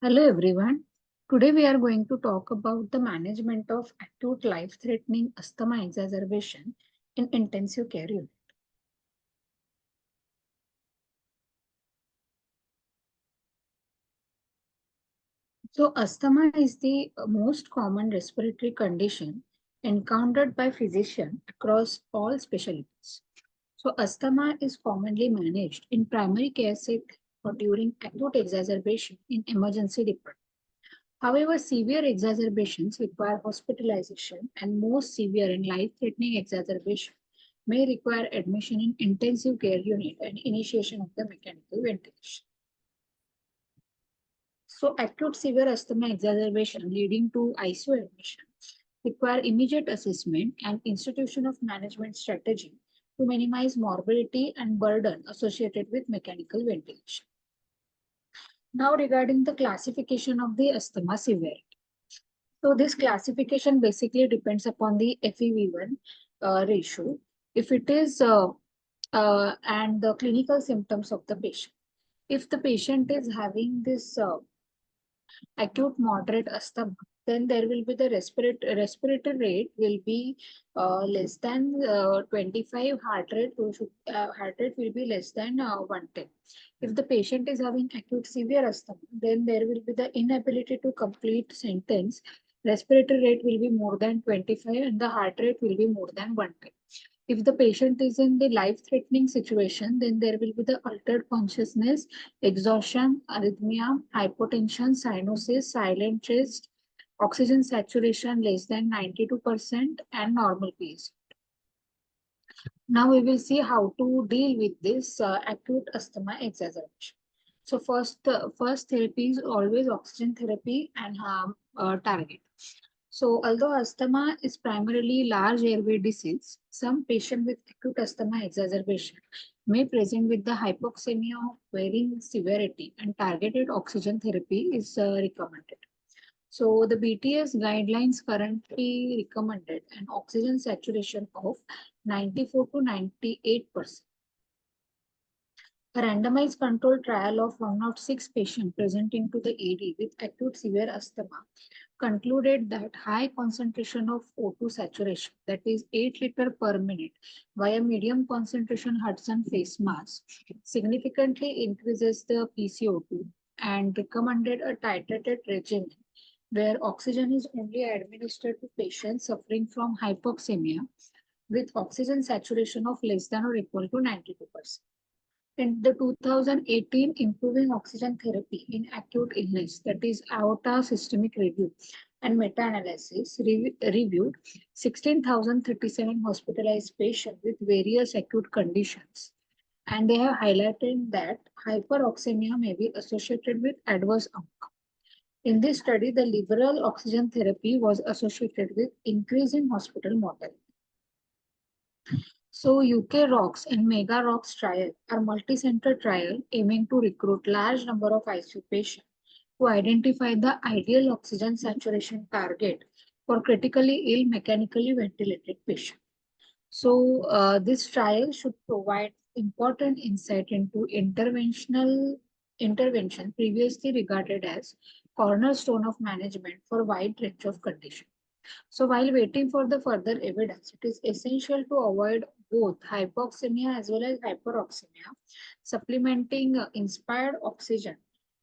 Hello everyone. Today we are going to talk about the management of acute life-threatening asthma exacerbation in intensive care unit. So asthma is the most common respiratory condition encountered by physicians across all specialties. So asthma is commonly managed in primary care setting or during acute exacerbation in emergency department. However, severe exacerbations require hospitalization, and most severe and life-threatening exacerbation may require admission in intensive care unit and initiation of the mechanical ventilation. So, acute severe asthma exacerbation leading to ICU admission require immediate assessment and institution of management strategy to minimize morbidity and burden associated with mechanical ventilation. Now, regarding the classification of the asthma severity. So this classification basically depends upon the FEV1 ratio. If it is and the clinical symptoms of the patient. If the patient is having this acute moderate asthma, then there will be the respiratory rate will be less than 25, heart rate will be less than 110. If the patient is having acute severe asthma, then there will be the inability to complete sentence. Respiratory rate will be more than 25 and the heart rate will be more than 110. If the patient is in the life-threatening situation, then there will be the altered consciousness, exhaustion, arrhythmia, hypotension, cyanosis, silent chest, oxygen saturation less than 92%, and normal pace. Now we will see how to deal with this acute asthma exacerbation. So first therapy is always oxygen therapy and target. So although asthma is primarily large airway disease, some patients with acute asthma exacerbation may present with the hypoxemia of varying severity and targeted oxygen therapy is recommended. So the BTS guidelines currently recommended an oxygen saturation of 94 to 98%. A randomized controlled trial of 106 patients presenting to the AD with acute severe asthma concluded that high concentration of O2 saturation, that is 8 liter per minute, via medium concentration Hudson face mask, significantly increases the PCO2 and recommended a titrated regimen where oxygen is only administered to patients suffering from hypoxemia with oxygen saturation of less than or equal to 92%. In the 2018 Improving Oxygen Therapy in Acute Illness, that is AOTA Systemic Review and Meta-Analysis, reviewed 16,037 hospitalized patients with various acute conditions. And they have highlighted that hyperoxemia may be associated with adverse outcome. In this study, the liberal oxygen therapy was associated with increase in hospital mortality. So UK ROCKS and Mega ROCKS trial are multi-center trial aiming to recruit large number of ICU patients to identify the ideal oxygen saturation target for critically ill mechanically ventilated patients. So this trial should provide important insight into intervention previously regarded as cornerstone of management for a wide range of conditions. So while waiting for the further evidence, it is essential to avoid both hypoxemia as well as hyperoxemia, supplementing inspired oxygen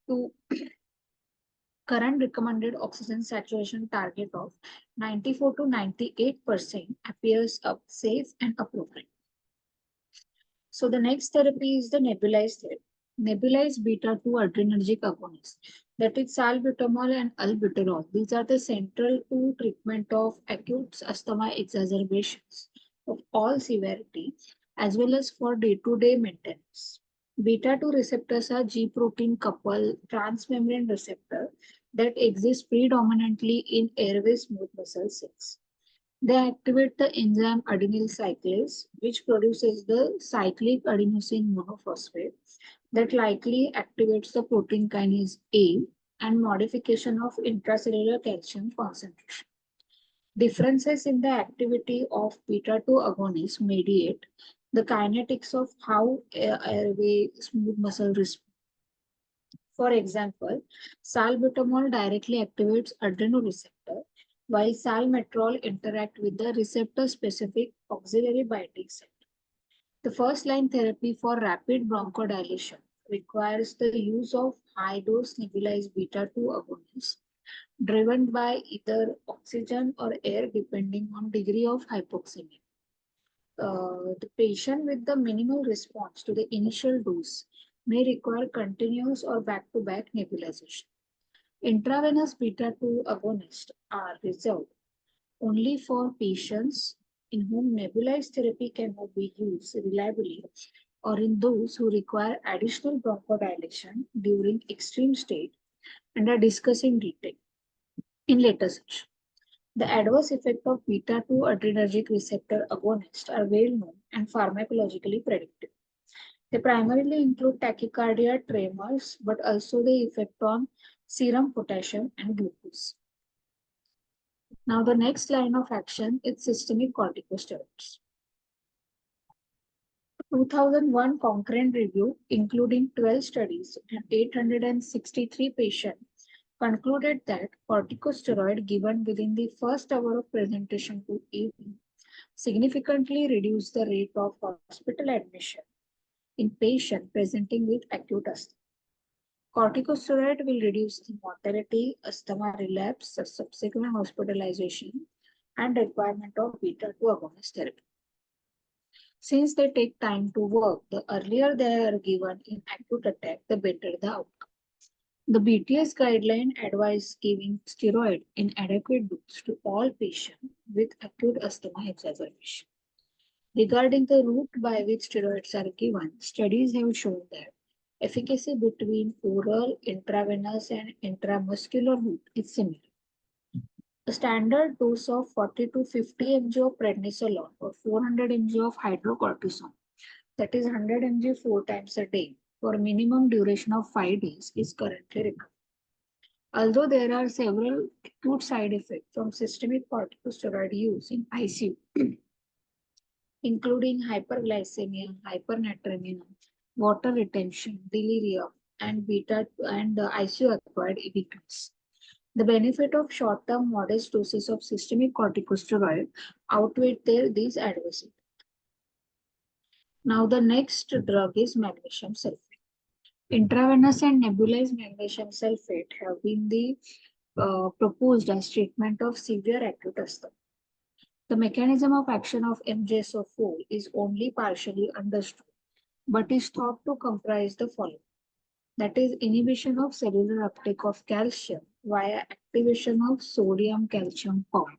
to current recommended oxygen saturation target of 94 to 98% appears safe and appropriate. So the next therapy is the nebulized therapy. Nebulized beta-2 adrenergic agonists, that is salbutamol and albuterol. These are the central to treatment of acute asthma exacerbations of all severity, as well as for day-to-day maintenance. Beta-2 receptors are G-protein coupled transmembrane receptor that exist predominantly in airway smooth muscle cells. They activate the enzyme adenyl cyclase, which produces the cyclic adenosine monophosphate that likely activates the protein kinase A and modification of intracellular calcium concentration. Differences in the activity of beta-2 agonists mediate the kinetics of how airway smooth muscle responds. For example, salbutamol directly activates adrenoreceptor, while salmeterol interact with the receptor-specific auxiliary binding site. The first-line therapy for rapid bronchodilation requires the use of high-dose nebulized beta-2 agonists driven by either oxygen or air depending on degree of hypoxemia. The patient with the minimal response to the initial dose may require continuous or back-to-back nebulization. Intravenous beta-2 agonists are reserved only for patients in whom nebulized therapy cannot be used reliably or in those who require additional bronchodilation during extreme state and are discussed in detail in later section. The adverse effects of beta-2 adrenergic receptor agonists are well known and pharmacologically predicted. They primarily include tachycardia, tremors, but also the effect on serum potassium and glucose. Now, the next line of action is systemic corticosteroids. 2001 Cochrane review, including 12 studies and 863 patients, concluded that corticosteroid given within the first hour of presentation to ED significantly reduced the rate of hospital admission in patients presenting with acute asthma. Corticosteroid will reduce the mortality, asthma relapse, subsequent hospitalization, and requirement of beta-2 agonist therapy. Since they take time to work, the earlier they are given in acute attack, the better the outcome. The BTS guideline advise giving steroid in adequate dose to all patients with acute asthma exacerbation. Regarding the route by which steroids are given, studies have shown that efficacy between oral, intravenous, and intramuscular route is similar. A standard dose of 40 to 50 mg of prednisolone or 400 mg of hydrocortisone, that is 100 mg 4 times a day, for minimum duration of 5 days is currently recommended. Although there are several acute side effects from systemic corticosteroid use in ICU, including hyperglycemia, hypernatremia, water retention, delirium, and beta and ICU-acquired evictions. The benefit of short-term modest doses of systemic corticosteroid outweigh these adverse effects. Now, the next drug is magnesium sulfate. Intravenous and nebulized magnesium sulfate have been proposed as treatment of severe acute asthma. The mechanism of action of MgSO4 is only partially understood, but is thought to comprise the following. That is, inhibition of cellular uptake of calcium via activation of sodium-calcium pump,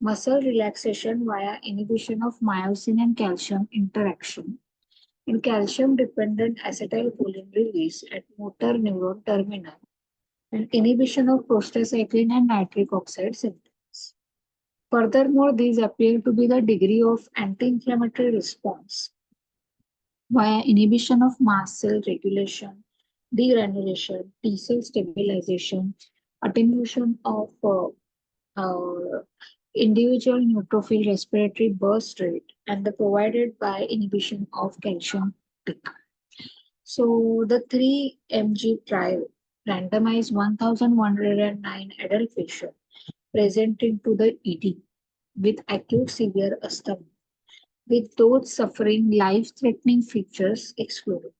muscle relaxation via inhibition of myosin and calcium interaction, and calcium-dependent acetylcholine release at motor neuron terminal, and inhibition of prostacyclin and nitric oxide symptoms. Furthermore, these appear to be the degree of anti-inflammatory response via inhibition of mast cell regulation, degranulation, T cell stabilization, attenuation of uh, individual neutrophil respiratory burst rate, and the provided by inhibition of calcium peak. So the 3 mg trial randomized 1,109 adult patients presenting to the ED with acute severe asthma, with those suffering life-threatening features excluded.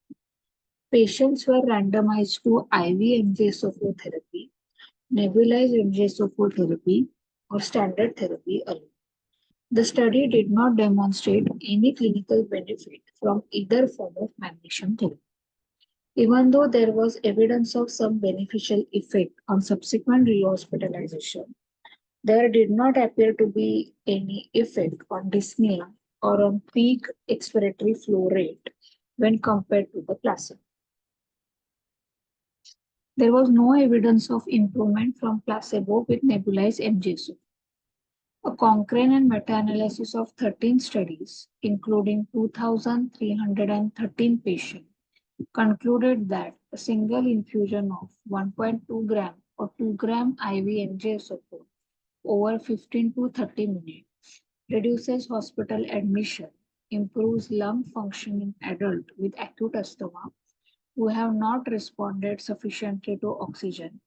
Patients were randomized to IV MgSO4 therapy, nebulized MgSO4 therapy, or standard therapy alone. The study did not demonstrate any clinical benefit from either form of magnesium therapy. Even though there was evidence of some beneficial effect on subsequent rehospitalization, there did not appear to be any effect on dyspnea or on peak expiratory flow rate when compared to the placebo. There was no evidence of improvement from placebo with nebulized MgSO. A Cochrane and meta-analysis of 13 studies, including 2,313 patients, concluded that a single infusion of 1.2 gram or 2 gram IV MgSO4 over 15 to 30 minutes reduces hospital admission, improves lung function in adult with acute asthma, who have not responded sufficiently to oxygen,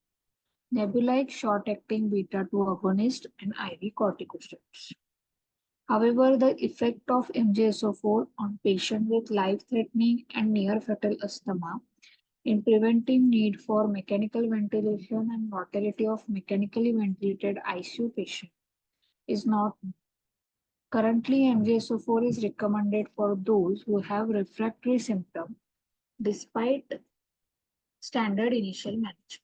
nebulized short-acting beta-2 agonist and IV corticosteroids. However, the effect of MgSO4 on patients with life-threatening and near-fatal asthma in preventing need for mechanical ventilation and mortality of mechanically ventilated ICU patients is not. Currently, MgSO4 is recommended for those who have refractory symptoms despite standard initial management.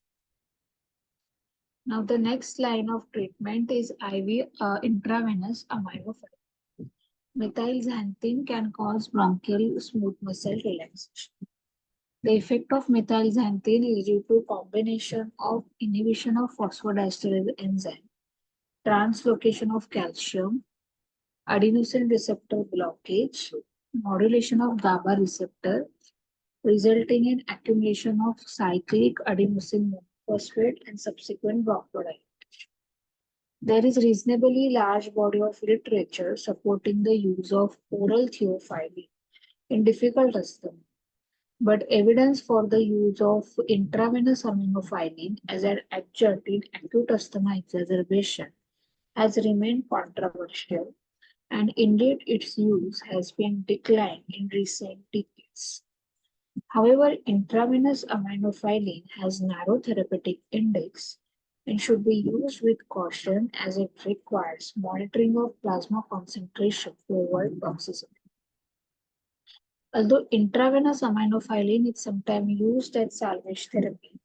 Now, the next line of treatment is IV intravenous aminophylline. Methylxanthine can cause bronchial smooth muscle relaxation. The effect of methylxanthine is due to combination of inhibition of phosphodiesterase enzyme, translocation of calcium, adenosine receptor blockage, modulation of GABA receptor, resulting in accumulation of cyclic adenosine monophosphate and subsequent bronchodilatation. There is reasonably large body of literature supporting the use of oral theophylline in difficult asthma, but evidence for the use of intravenous aminophylline as an adjunct in acute asthma exacerbation has remained controversial, and indeed its use has been declined in recent decades. However, intravenous aminophylline has narrow therapeutic index and should be used with caution as it requires monitoring of plasma concentration to avoid toxicity. Although intravenous aminophylline is sometimes used as salvage therapy,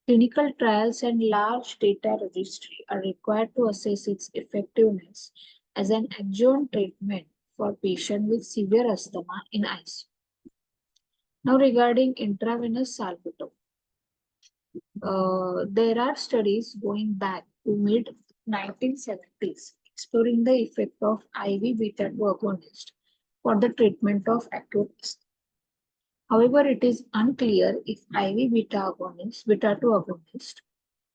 clinical trials and large data registry are required to assess its effectiveness as an adjunct treatment for patients with severe asthma in ICU. Now, regarding intravenous salbutamol, there are studies going back to mid 1970s exploring the effect of IV beta 2 agonist for the treatment of acute asthma. However, it is unclear if IV beta 2 agonist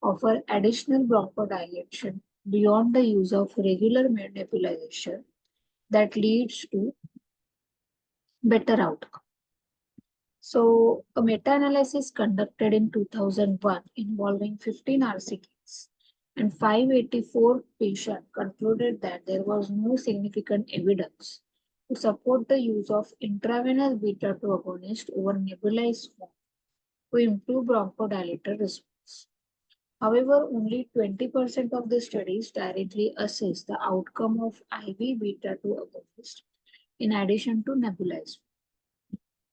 offer additional bronchodilation beyond the use of regular nebulization that leads to better outcome. So, a meta-analysis conducted in 2001 involving 15 RCTs and 584 patients concluded that there was no significant evidence to support the use of intravenous beta-2 agonist over nebulized form to improve bronchodilator response. However, only 20% of the studies directly assess the outcome of IV beta-2 agonist in addition to nebulized.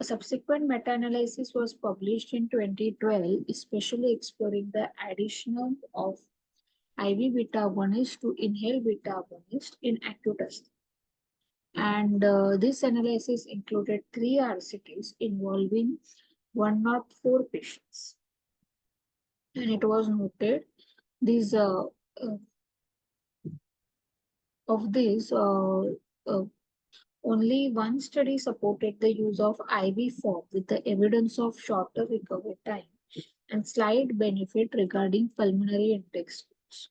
A subsequent meta-analysis was published in 2012, especially exploring the addition of IV beta agonist to inhaled beta agonist in acute asthma. And this analysis included 3 RCTs involving 104 patients. And it was noted these of these only one study supported the use of IV form with the evidence of shorter recovery time and slight benefit regarding pulmonary intake scores.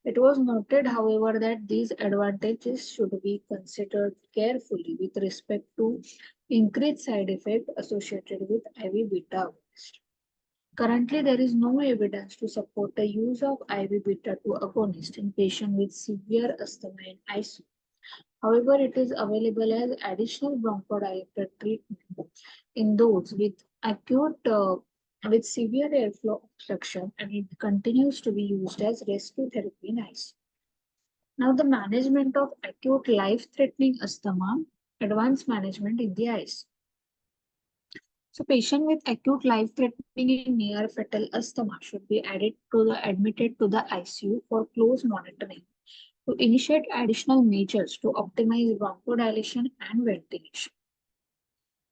It was noted, however, that these advantages should be considered carefully with respect to increased side effect associated with IV beta agonist. Currently, there is no evidence to support the use of IV beta 2 agonist in patients with severe asthma in ICU. However, it is available as additional bronchodilator treatment in those with acute with severe airflow obstruction, and it continues to be used as rescue therapy in ICU. Now, the management of acute life-threatening asthma, advanced management in the ICU. So, patient with acute life-threatening and near fatal asthma should be admitted to the ICU for close monitoring to initiate additional measures to optimize bronchodilation and ventilation.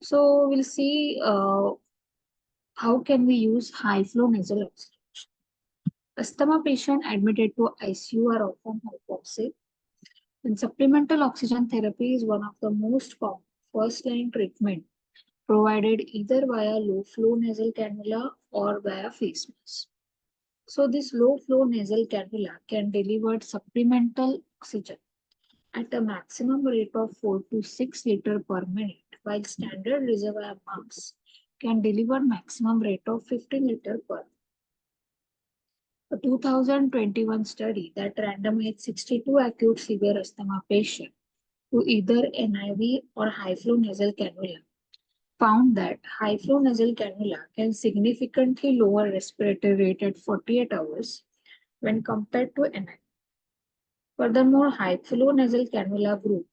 So we'll see how can we use high flow nasal oxygenation. Asthma patients admitted to ICU are often hypoxic, and supplemental oxygen therapy is one of the most common first-line treatment provided either via low flow nasal cannula or via face mask. So this low flow nasal cannula can deliver supplemental oxygen at a maximum rate of 4 to 6 liters per minute, while standard reservoir masks can deliver maximum rate of 15 liter per. A 2021 study that randomized 62 acute severe asthma patients to either NIV or high flow nasal cannula found that high flow nasal cannula can significantly lower respiratory rate at 48 hours when compared to NIV. Furthermore, high flow nasal cannula group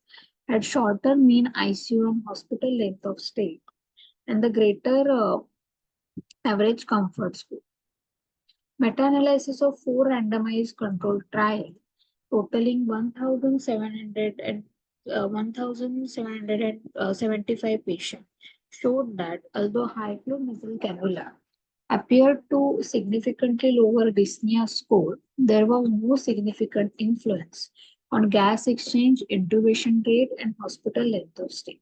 had shorter mean ICU and hospital length of stay and the greater average comfort score. Meta-analysis of four randomized controlled trials totaling 1,700 and 1,775 patients showed that although high flow nasal cannula appeared to significantly lower dyspnea score, there was no significant influence on gas exchange, intubation rate, and hospital length of stay.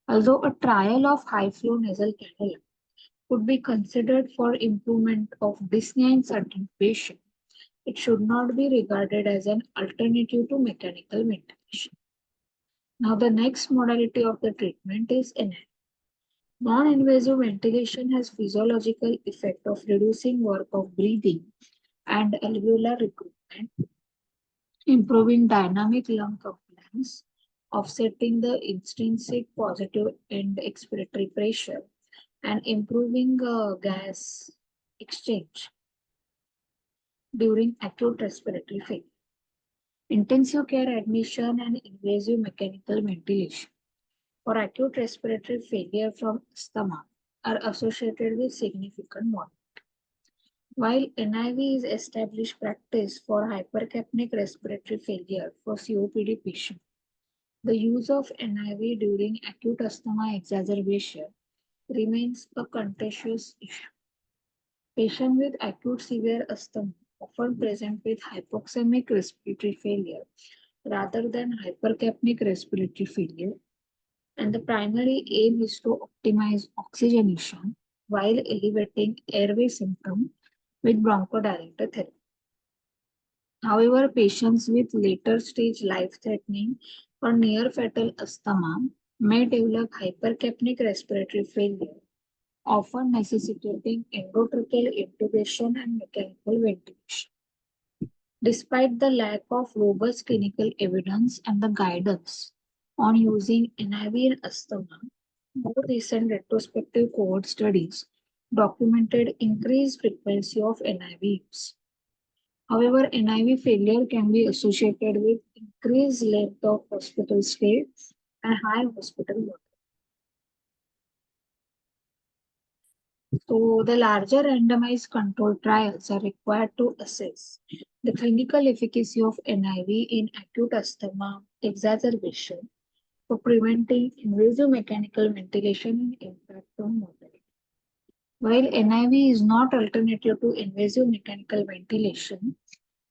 Although a trial of high flow nasal cannula could be considered for improvement of dyspnea in certain patients, it should not be regarded as an alternative to mechanical ventilation. Now, the next modality of the treatment is NI. Non-invasive ventilation has physiological effect of reducing work of breathing and alveolar recruitment, improving dynamic lung compliance, offsetting the intrinsic positive end expiratory pressure, and improving gas exchange during acute respiratory failure. Intensive care admission and invasive mechanical ventilation for acute respiratory failure from asthma are associated with significant mortality. While NIV is established practice for hypercapnic respiratory failure for COPD patients, the use of NIV during acute asthma exacerbation remains a contentious issue. Patients with acute severe asthma often present with hypoxemic respiratory failure rather than hypercapnic respiratory failure, and the primary aim is to optimize oxygenation while elevating airway symptoms with bronchodilator therapy. However, patients with later stage life-threatening or near fatal asthma may develop hypercapnic respiratory failure, often necessitating endotracheal intubation and mechanical ventilation. Despite the lack of robust clinical evidence and the guidance on using NIV in asthma, more recent retrospective cohort studies documented increased frequency of NIV use. However, NIV failure can be associated with increased length of hospital stay and high hospital mortality. So, the larger randomized controlled trials are required to assess the clinical efficacy of NIV in acute asthma exacerbation for preventing invasive mechanical ventilation and impact on mortality. While NIV is not alternative to invasive mechanical ventilation,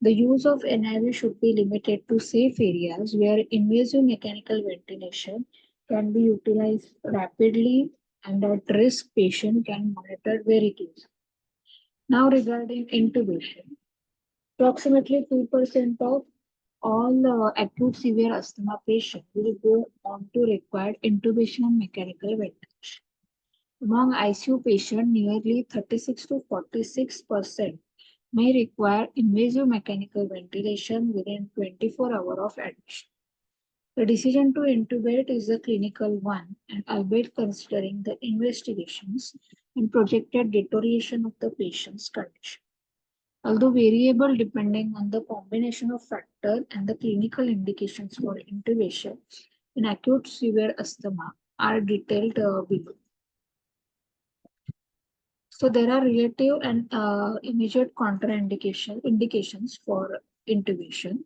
the use of NIV should be limited to safe areas where invasive mechanical ventilation can be utilized rapidly and at risk patient can monitor very closely. Now regarding intubation, approximately 2% of all acute severe asthma patients will go on to require intubation and mechanical ventilation. Among ICU patients, nearly 36 to 46% may require invasive mechanical ventilation within 24 hours of admission. The decision to intubate is a clinical one, and albeit considering the investigations and projected deterioration of the patient's condition. Although variable depending on the combination of factors and the clinical indications for intubation in acute severe asthma are detailed below. So there are relative and immediate indications for intubation.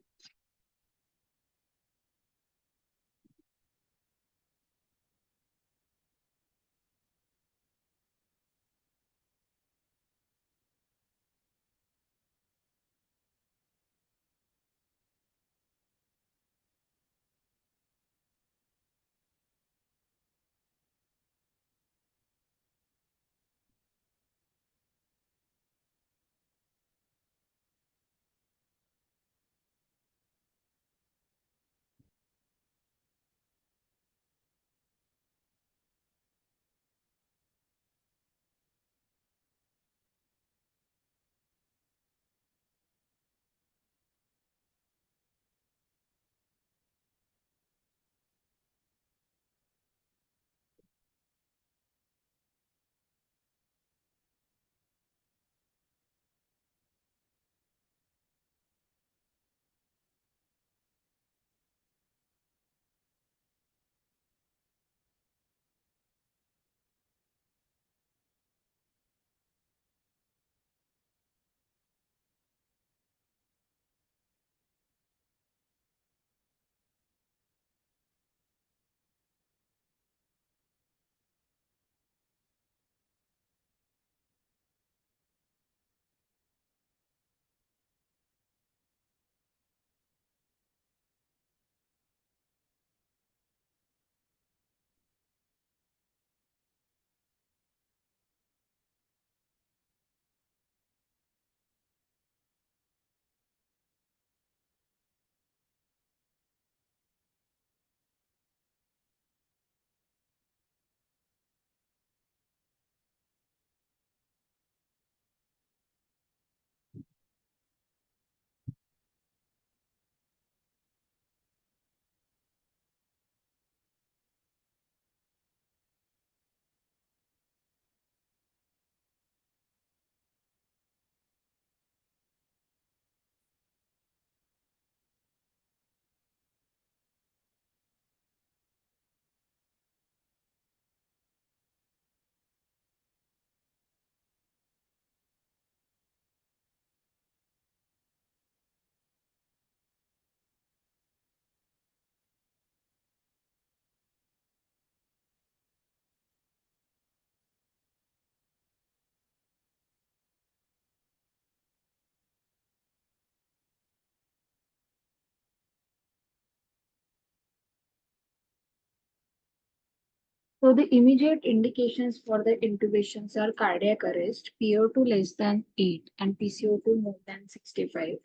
So the immediate indications for the intubations are cardiac arrest, PO2 less than 8 and PCO2 more than 65.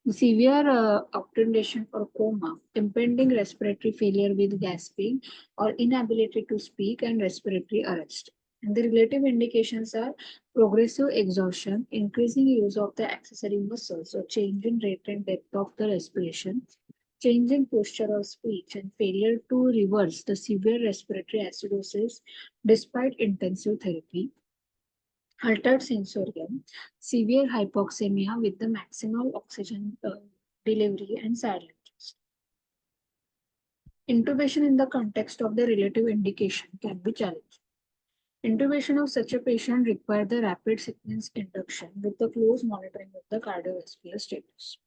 Severe obtundation or coma, impending respiratory failure with gasping or inability to speak and respiratory arrest. And the relative indications are progressive exhaustion, increasing use of the accessory muscles or change in rate and depth of the respiration, change in posture of speech, and failure to reverse the severe respiratory acidosis despite intensive therapy, altered sensorium, severe hypoxemia with the maximal oxygen delivery, and silence. Intubation in the context of the relative indication can be challenging. Intubation of such a patient requires the rapid sequence induction with the close monitoring of the cardiovascular status.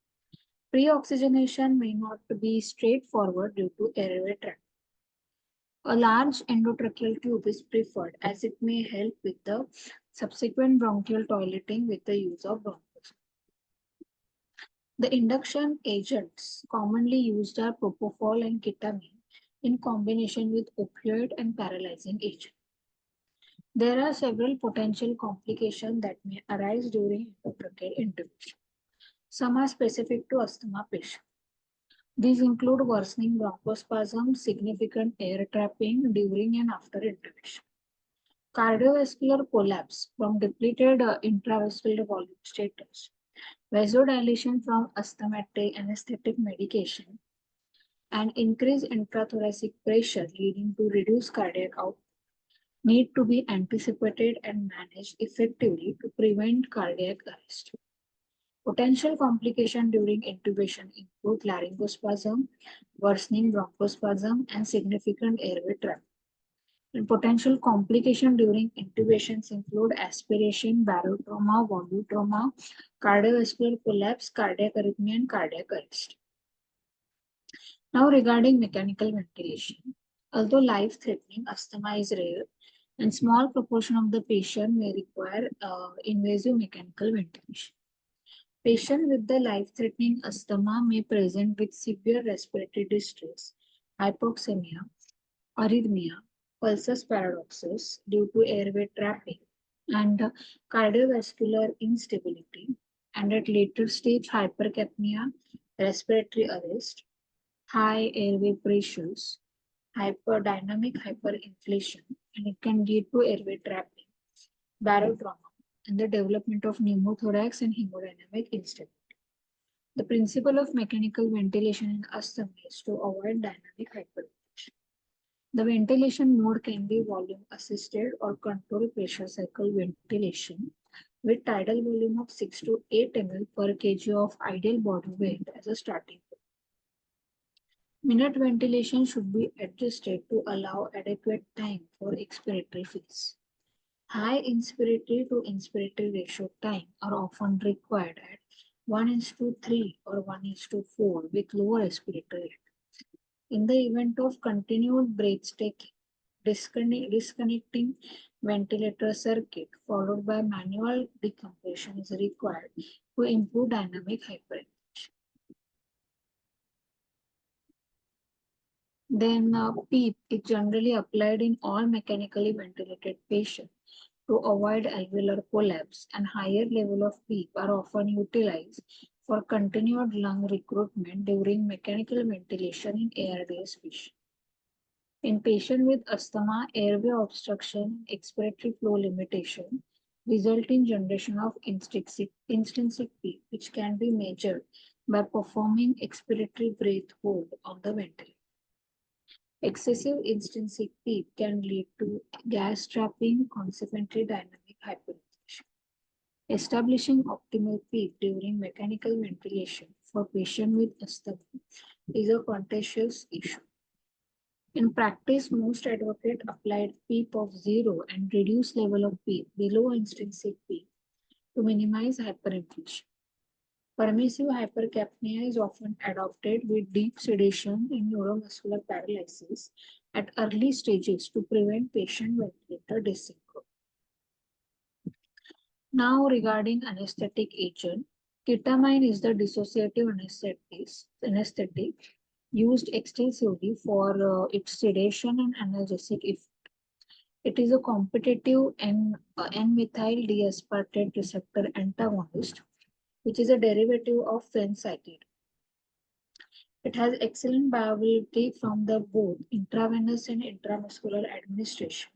Pre-oxygenation may not be straightforward due to airway tract. A large endotracheal tube is preferred as it may help with the subsequent bronchial toileting with the use of bronchoscopy. The induction agents commonly used are propofol and ketamine in combination with opioid and paralyzing agent. There are several potential complications that may arise during endotracheal intubation. Some are specific to asthma patients. These include worsening bronchospasm, significant air trapping during and after intubation, cardiovascular collapse from depleted intravascular volume status, vasodilation from asthmatic anesthetic medication, and increased intrathoracic pressure leading to reduced cardiac output need to be anticipated and managed effectively to prevent cardiac arrest. Potential complications during intubation include laryngospasm, worsening bronchospasm, and significant airway trapping. And potential complications during intubations include aspiration, barotrauma, volutrauma, cardiovascular collapse, cardiac arrhythmia, and cardiac arrest. Now, regarding mechanical ventilation, although life-threatening asthma is rare, and small proportion of the patient may require invasive mechanical ventilation. Patient with the life-threatening asthma may present with severe respiratory distress, hypoxemia, arrhythmia, pulsus paradoxus due to airway trapping, and cardiovascular instability, and at later stage hypercapnia, respiratory arrest, high airway pressures, hyperdynamic hyperinflation, and it can lead to airway trapping, barotrauma, and the development of pneumothorax and hemodynamic instability. The principle of mechanical ventilation in asthma is to avoid dynamic hyperinflation. The ventilation mode can be volume assisted or controlled pressure cycle ventilation with tidal volume of 6 to 8 ml per kg of ideal body weight as a starting point. Minute ventilation should be adjusted to allow adequate time for expiratory phase. High inspiratory to inspiratory ratio time are often required at 1 is to 3 or 1 is to 4 with lower respiratory rate. In the event of continued breathtaking, disconnecting ventilator circuit followed by manual decompression is required to improve dynamic hyperinflation. Then PEEP is generally applied in all mechanically ventilated patients to avoid alveolar collapse, and higher level of PEEP are often utilized for continued lung recruitment during mechanical ventilation in ARDS patients. In patients with asthma, airway obstruction, expiratory flow limitation result in generation of intrinsic PEEP, which can be measured by performing expiratory breath hold on the ventilator. Excessive intrinsic PEEP can lead to gas trapping, consequently dynamic hyperinflation. Establishing optimal PEEP during mechanical ventilation for patients with asthma is a contentious issue. In practice, most advocates applied PEEP of 0 and reduced level of PEEP below intrinsic PEEP to minimize hyperinflation. Permissive hypercapnia is often adopted with deep sedation in neuromuscular paralysis at early stages to prevent patient ventilator dyssynchrony. Now, regarding anesthetic agent, ketamine is the dissociative anesthetic used extensively for its sedation and analgesic effect. It is a competitive N-methyl D-aspartate receptor antagonist, which is a derivative of phencyclide. It has excellent bioavailability from the both intravenous and intramuscular administration,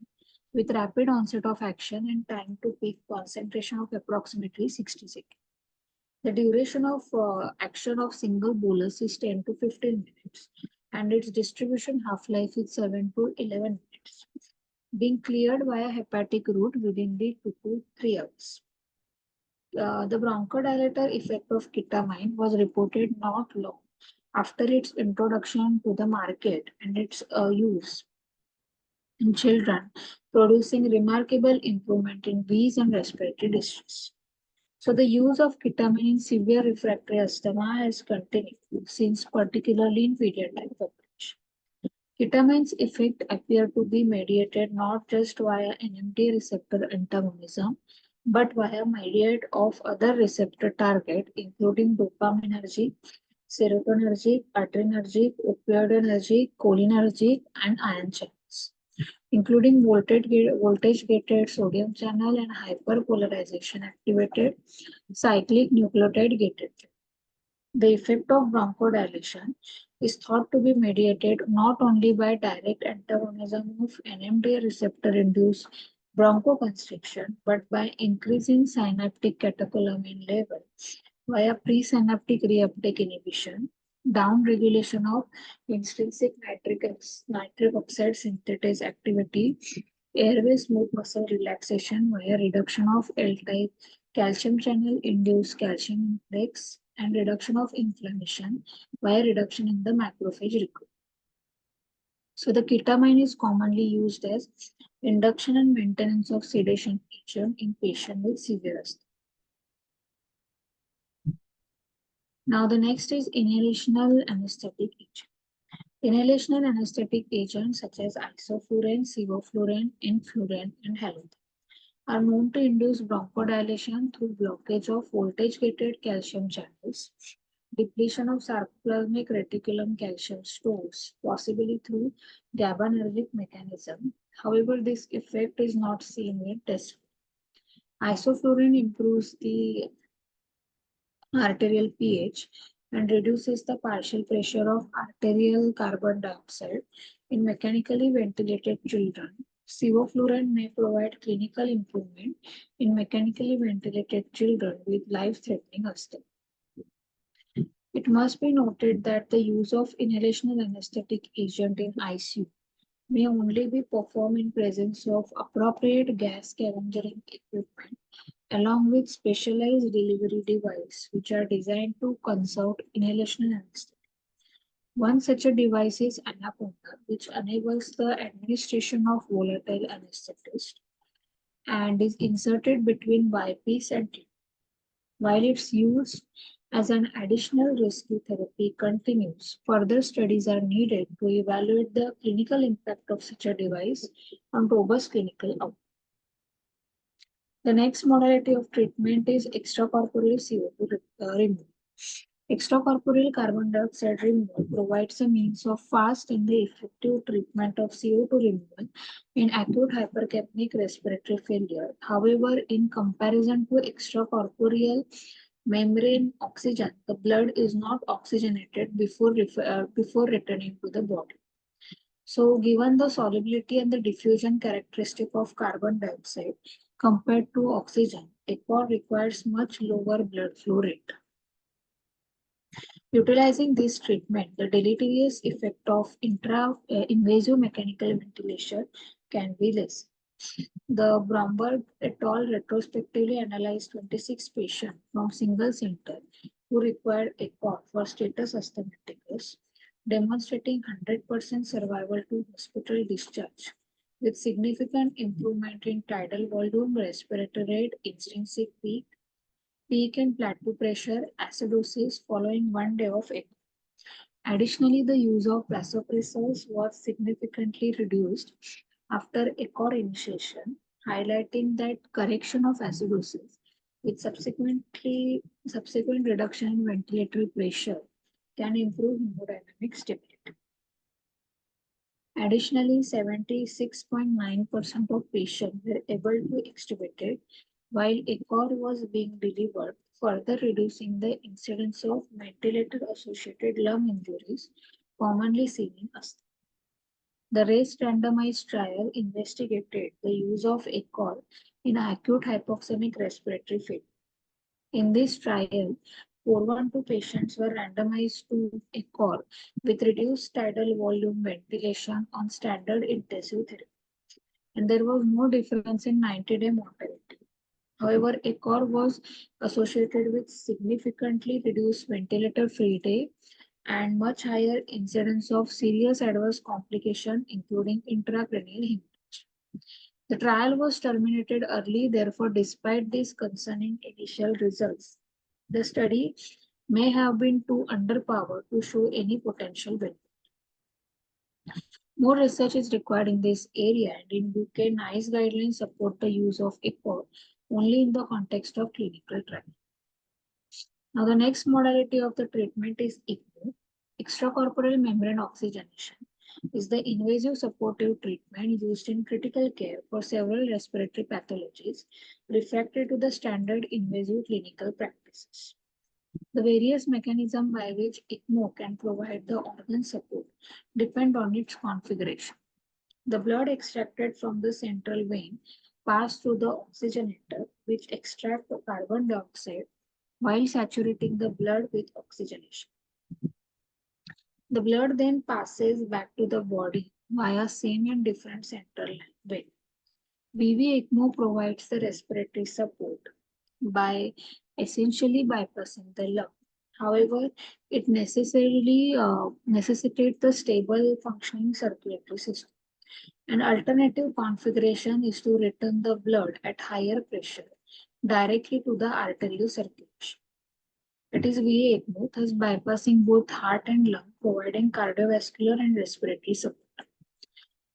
with rapid onset of action and time to peak concentration of approximately 60 seconds. The duration of action of single bolus is 10 to 15 minutes, and its distribution half-life is 7 to 11 minutes, being cleared via hepatic route within the 2 to 3 hours. The bronchodilator effect of ketamine was reported not long after its introduction to the market and its use in children, producing remarkable improvement in wheeze and respiratory distress. So the use of ketamine in severe refractory asthma has continued since particularly in pediatric population. Ketamine's effect appear to be mediated not just via NMDA receptor antagonism, but via mediate of other receptor target, including dopaminergic, serotonergic, adrenergic, opioidergic, cholinergic, and ion channels, including voltage gated sodium channel and hyperpolarization activated cyclic nucleotide gated. The effect of bronchodilation is thought to be mediated not only by direct antagonism of NMDA receptor induced bronchoconstriction, but by increasing synaptic catecholamine level via presynaptic reuptake inhibition, downregulation of intrinsic nitric oxide synthetase activity, airway smooth muscle relaxation via reduction of L-type calcium channel induced calcium index, and reduction of inflammation via reduction in the macrophage recruitment. So the ketamine is commonly used as induction and maintenance of sedation agent in patients with severe asthma. Now the next is inhalational anesthetic agent. Inhalational anesthetic agents such as isoflurane, sevoflurane, enflurane, and halothane are known to induce bronchodilation through blockage of voltage-gated calcium channels, depletion of sarcoplasmic reticulum calcium stores, possibly through GABAergic mechanism. However, this effect is not seen in test. Isoflurane improves the arterial pH and reduces the partial pressure of arterial carbon dioxide in mechanically ventilated children. Sevoflurane may provide clinical improvement in mechanically ventilated children with life-threatening asthma. It must be noted that the use of inhalational anesthetic agent in ICU may only be performed in presence of appropriate gas scavenging equipment along with specialized delivery device which are designed to conserve inhalational anesthetic. One such a device is Anaconda, which enables the administration of volatile anesthetist and is inserted between Y-piece and tube. While its use as an additional rescue therapy continues, further studies are needed to evaluate the clinical impact of such a device on robust clinical outcomes. The next modality of treatment is extracorporeal CO2 removal. Extracorporeal carbon dioxide removal provides a means of fast and effective treatment of CO2 removal in acute hypercapnic respiratory failure. However, in comparison to extracorporeal membrane oxygen, the blood is not oxygenated before returning to the body. So, given the solubility and the diffusion characteristic of carbon dioxide compared to oxygen, ECMO requires much lower blood flow rate. Utilizing this treatment, the deleterious effect of invasive mechanical ventilation can be less. The Bromberg et al. Retrospectively analyzed 26 patients from single center who required ECMO for status asthmaticus, demonstrating 100% survival to hospital discharge with significant improvement in tidal volume, respiratory rate, intrinsic peak and plateau pressure, acidosis following 1 day of ECMO. Additionally, the use of vasopressors was significantly reduced after ECMO initiation, highlighting that correction of acidosis with subsequent reduction in ventilatory pressure can improve hemodynamic stability. Additionally, 76.9% of patients were able to extubate it while ECOR was being delivered, further reducing the incidence of ventilator-associated lung injuries commonly seen in asthma. The RACE randomized trial investigated the use of ECOR in acute hypoxemic respiratory failure. In this trial, 412 patients were randomized to ECOR with reduced tidal volume ventilation on standard intensive therapy, and there was no difference in 90-day mortality. However, ECOR was associated with significantly reduced ventilator-free day and much higher incidence of serious adverse complication, including intracranial hemorrhage. The trial was terminated early, therefore, despite these concerning initial results, the study may have been too underpowered to show any potential benefit. More research is required in this area, and in UK, NICE guidelines support the use of ECHO only in the context of clinical trial. Now, the next modality of the treatment is ECMO. Extracorporeal membrane oxygenation is the invasive supportive treatment used in critical care for several respiratory pathologies refractory to the standard invasive clinical practices. The various mechanisms by which ECMO can provide the organ support depend on its configuration. The blood extracted from the central vein passes through the oxygenator, which extracts the carbon dioxide while saturating the blood with oxygenation. The blood then passes back to the body via same and different central vein. VV ECMO provides the respiratory support by essentially bypassing the lung. However, it necessarily necessitates the stable functioning circulatory system. An alternative configuration is to return the blood at higher pressure directly to the arterial circulation. It is VA ECMO, thus bypassing both heart and lung, providing cardiovascular and respiratory support.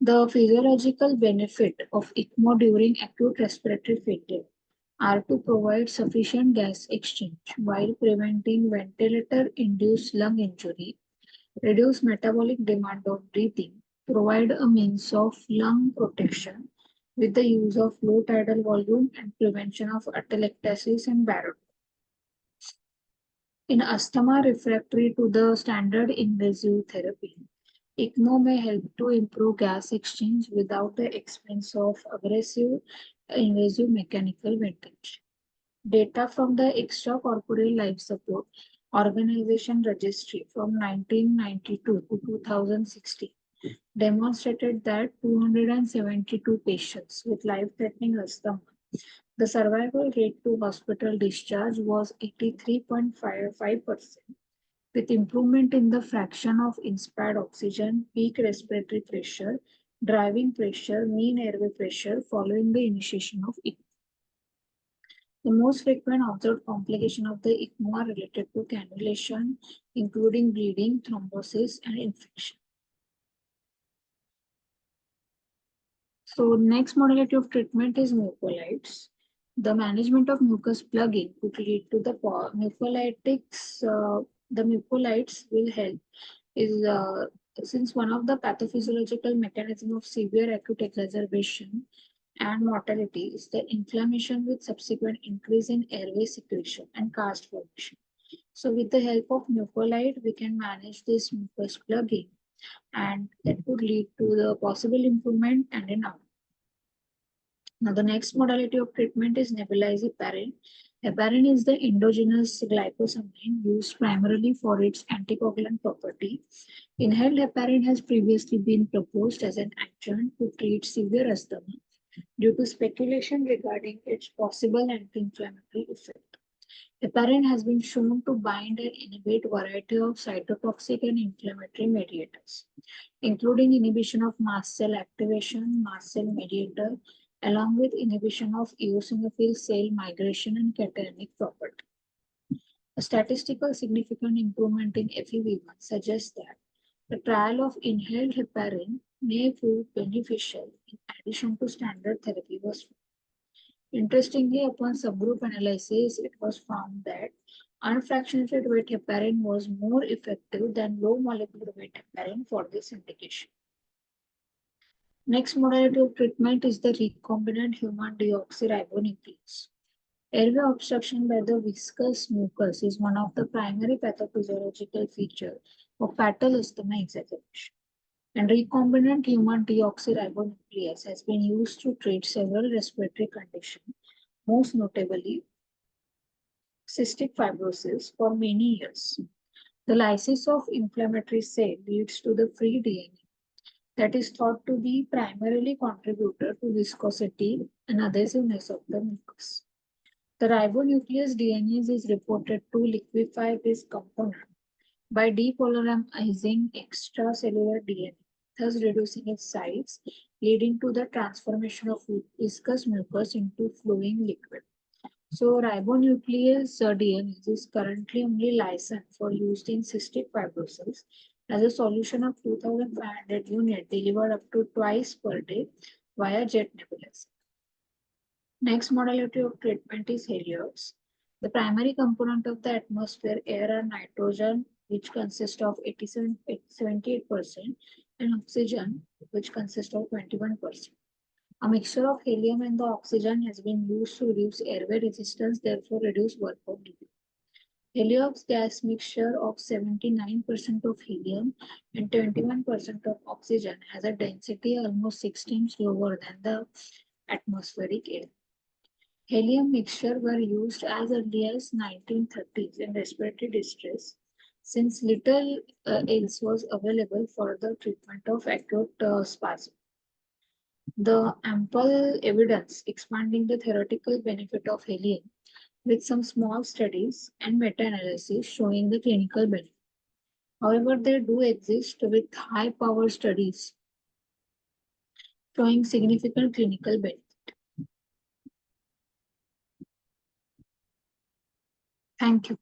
The physiological benefit of ECMO during acute respiratory failure are to provide sufficient gas exchange while preventing ventilator-induced lung injury, reduce metabolic demand of breathing, provide a means of lung protection with the use of low tidal volume and prevention of atelectasis and barotrauma. In asthma refractory to the standard invasive therapy, ECMO may help to improve gas exchange without the expense of aggressive invasive mechanical ventilation. Data from the Extracorporeal Life Support Organization registry from 1992 to 2016 demonstrated that 272 patients with life-threatening asthma, the survival rate to hospital discharge was 83.55%, with improvement in the fraction of inspired oxygen, peak respiratory pressure, driving pressure, mean airway pressure following the initiation of ECMO. The most frequent observed complications of the ECMO are related to cannulation, including bleeding, thrombosis, and infection. So, next modality of treatment is mucolytes. The management of mucus plugging could lead to the mucolytics. The mucolytes will help is since one of the pathophysiological mechanism of severe acute exacerbation and mortality is the inflammation with subsequent increase in airway secretion and cast formation. So with the help of mucolyte, we can manage this mucus plugging and that could lead to the possible improvement and an outcome. Now, the next modality of treatment is nebulized heparin. Heparin is the endogenous glycosamine used primarily for its anticoagulant property. Inhaled heparin has previously been proposed as an adjunct to treat severe asthma due to speculation regarding its possible anti-inflammatory effect. Heparin has been shown to bind and inhibit a variety of cytotoxic and inflammatory mediators, including inhibition of mast cell activation, mast cell mediator, along with inhibition of eosinophil cell migration and cationic property. A statistical significant improvement in FEV1 suggests that the trial of inhaled heparin may prove beneficial in addition to standard therapy was found. Interestingly, upon subgroup analysis, it was found that unfractionated weight heparin was more effective than low molecular weight heparin for this indication. Next modality of treatment is the recombinant human deoxyribonuclease. Airway obstruction by the viscous mucus is one of the primary pathophysiological features of fatal asthma exacerbation. And recombinant human deoxyribonuclease has been used to treat several respiratory conditions, most notably cystic fibrosis, for many years. The lysis of inflammatory cell leads to the free DNA that is thought to be primarily contributor to viscosity and adhesiveness of the mucus. The ribonuclease DNA is reported to liquefy this component by depolarizing extracellular DNA, thus reducing its size, leading to the transformation of viscous mucus into flowing liquid. So, ribonuclease DNA is currently only licensed for use in cystic fibrosis as a solution of 2,500 units delivered up to twice per day via jet nebulizer. Next modality of treatment is helios. The primary component of the atmosphere, air, and nitrogen, which consist of 78%, and oxygen, which consists of 21%. A mixture of helium and the oxygen has been used to reduce airway resistance, therefore reduce workload. Helios gas mixture of 79% of helium and 21% of oxygen has a density almost 6 times lower than the atmospheric air. Helium mixture were used as early as 1930s in respiratory distress since little else was available for the treatment of acute spasm. The ample evidence expanding the theoretical benefit of helium with some small studies and meta-analysis showing the clinical benefit. However, they do exist with high-power studies showing significant clinical benefit. Thank you.